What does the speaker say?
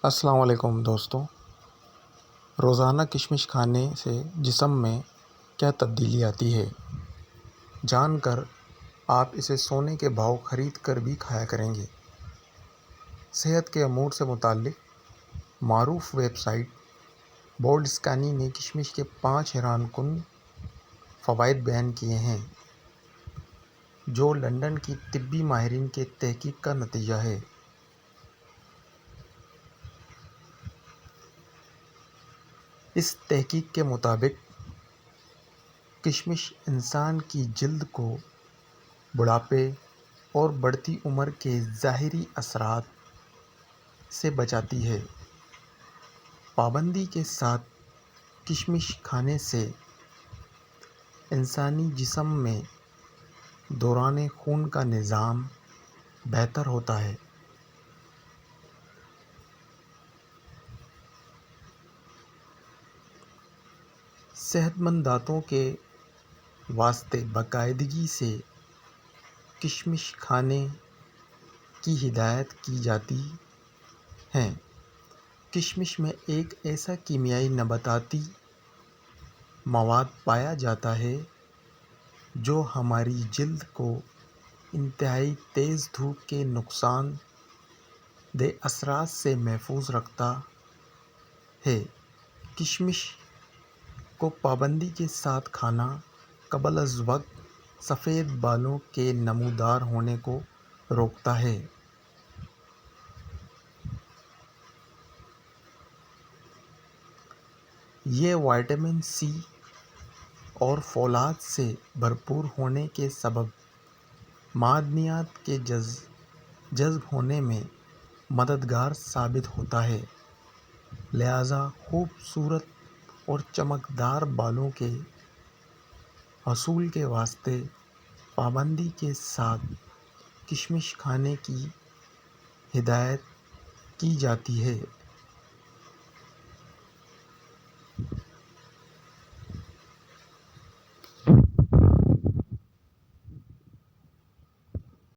السلام علیکم دوستو، روزانہ کشمش کھانے سے جسم میں کیا تبدیلی آتی ہے، جان کر آپ اسے سونے کے بھاؤ خرید کر بھی کھایا کریں گے۔ صحت کے امور سے متعلق معروف ویب سائٹ بولڈ اسکینی نے کشمش کے 5 حیران کن فوائد بیان کیے ہیں، جو لندن کی طبی ماہرین کے تحقیق کا نتیجہ ہے۔ اس تحقیق کے مطابق کشمش انسان کی جلد کو بڑھاپے اور بڑھتی عمر کے ظاہری اثرات سے بچاتی ہے۔ پابندی کے ساتھ کشمش کھانے سے انسانی جسم میں دوران خون کا نظام بہتر ہوتا ہے۔ صحت مند دانتوں کے واسطے باقاعدگی سے کشمش کھانے کی ہدایت کی جاتی ہے۔ کشمش میں ایک ایسا کیمیائی نباتاتی مواد پایا جاتا ہے جو ہماری جلد کو انتہائی تیز دھوپ کے نقصان دہ اثرات سے محفوظ رکھتا ہے۔ کشمش کو پابندی کے ساتھ کھانا قبل از وقت سفید بالوں کے نمودار ہونے کو روکتا ہے۔ یہ وٹامن سی اور فولاد سے بھرپور ہونے کے سبب معدنیات کے جذب ہونے میں مددگار ثابت ہوتا ہے، لہذا خوبصورت اور چمکدار بالوں کے حصول کے واسطے پابندی کے ساتھ کشمش کھانے کی ہدایت کی جاتی ہے۔